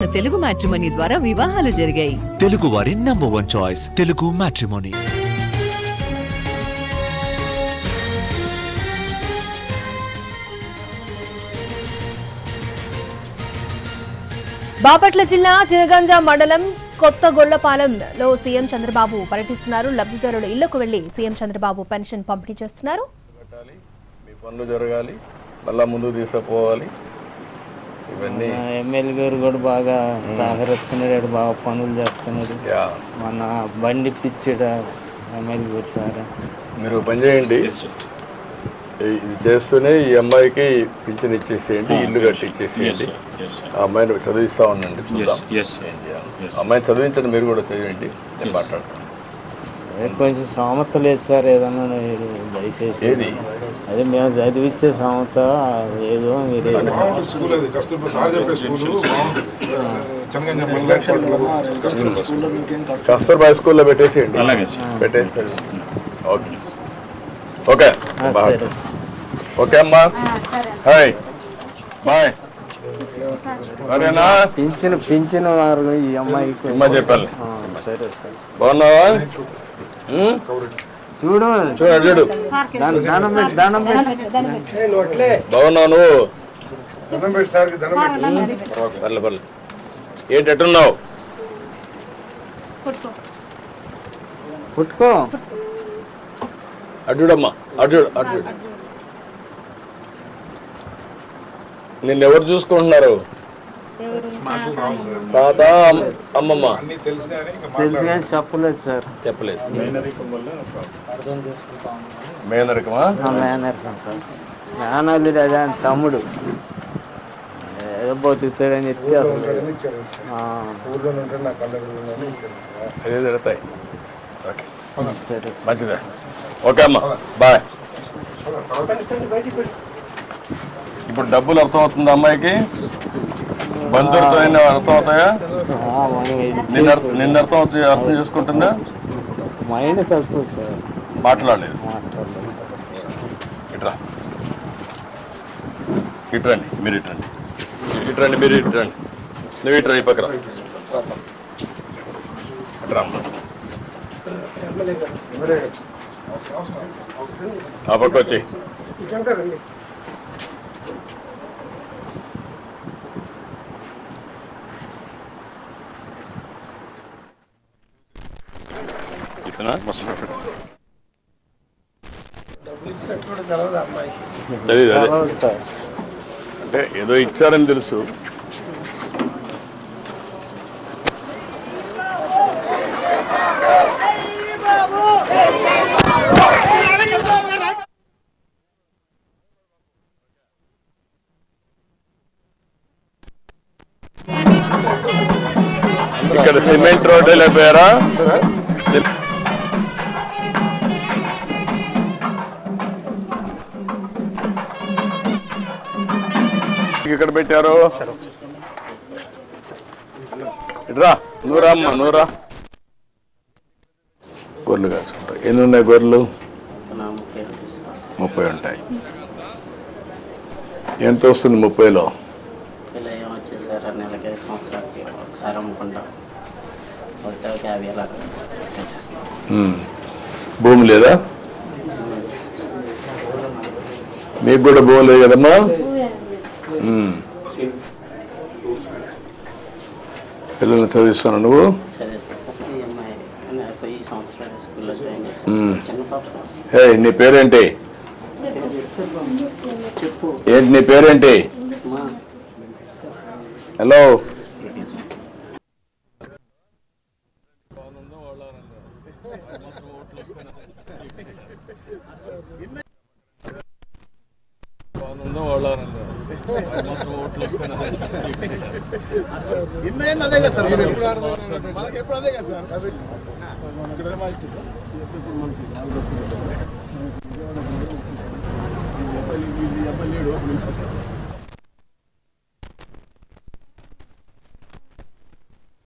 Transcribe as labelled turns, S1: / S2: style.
S1: Telugu matrimony ద్వారా వివాహాలు జరిగాయి.
S2: తెలుగు వారి number 1 choice Telugu matrimony.
S3: Bapatla జిల్లా చినగంజ మండలం కొత్తగొల్లపాలెంలో సీఎం చంద్రబాబు పర్యటిస్తున్నారు. లబ్ధిదారుల ఇళ్లకు వెళ్లి సీఎం చంద్రబాబు పెన్షన్ పంపిణీ చేస్తున్నారు.
S4: మీ పనులు జరగాలి, మళ్ళా ముందుకు తీసుకుపోవాలి. ఇవన్నీ
S5: ఎమ్మెల్యే గారు కూడా బాగా సహకరిస్తున్నాడు, బాగా పనులు చేస్తున్నాడు. మన బండి పిచ్చాడు ఎమ్మెల్యే గారు. సార్
S4: మీరు పని చేయండి, ఇది చేస్తూనే ఈ అమ్మాయికి పింఛన్ ఇచ్చేసేయండి, ఇల్లు కట్టి ఇచ్చేసేయండి. ఆ అమ్మాయిని చదివిస్తా ఉండండి, చూద్దాం ఏం చేయాలి. అమ్మాయిని చదివించండి, మీరు కూడా చదివండి, నేను మాట్లాడతాను.
S5: కొంచెం సామత లేదు సార్, ఏదన్నా దయచేసి
S4: ఏది
S5: అదే మేము చదివిచ్చే సామత ఏదో మీరు
S4: కస్తూర్బా స్కూల్లో పెట్టేసేయండి, పెట్టేసేయండి. ఓకే ఓకే ఓకే అమ్మా, హాయ్ బాయ్. సరేనా?
S5: పింఛన్ వారు ఈ అమ్మాయికి
S4: అమ్మా చెప్పాలి.
S5: సరే సార్,
S4: బాగున్నావా?
S5: చూడు
S4: చూడు చూడు, బాగున్నావు నువ్వు? పర్లే పర్లే. ఏంటి ఎట్టున్నావు?
S5: పుట్టుకో
S4: అడ్డుడమ్మా, అడ్డు అడ్డు. నిన్నెవరు చూసుకుంటున్నారు? తాత అమ్మమ్మ
S5: తెలుసు కానీ చెప్పలేదు సార్.
S4: చెప్పలేదు. మేనరికమా?
S5: మేనరికం సార్. మేనల్లుడు అదే తమ్ముడు ఏదో బతుకుతాడని చెప్పి
S4: అదే జరుగుతాయి. ఓకే
S5: సరే
S4: మంచిదే. ఓకే అమ్మా బాయ్. ఇప్పుడు డబ్బులు అర్థమవుతుందా అమ్మాయికి? బంధువులతో అయినా అర్థం అవుతాయా? నిన్న అర్థం అవుతాయి, అర్థం చేసుకుంటుందా?
S5: మైండ్ తక్కువ సార్,
S4: మాట్లాడలేదు. ఇట్రా ఇట్రండి, మీరు ఇట్రండి, ఇట్రండి, మీరు ఇట్రండి, నువ్వు ఇట్రా, ఈ పక్కన ఇట్రా అమ్మా. ఆ పక్క వచ్చి అంటే ఏదో ఇచ్చారని తెలుసు. ఇక్కడ సిమెంట్ రోడ్డు లేపారా? ఇక్కడ పెట్టారు. ఇట్రా, నూరా అమ్మ నూరా. గొర్రెలు కాసుకుంటాయి. ఎన్ని ఉన్నాయి గొర్రెలు? 30 ఉంటాయి. ఎంత వస్తుంది 30లో?
S6: నెలకి సంవత్సరానికి ఒకసారి అమ్ముకుంటాం.
S4: భూమి లేదా? మీకు కూడా భూమి లేదు కదమ్మా? పిల్లల్ని చదివిస్తాను నువ్వు? హే, నీ పేరేంటి? ఏంటి నీ పేరేంటి? హలో,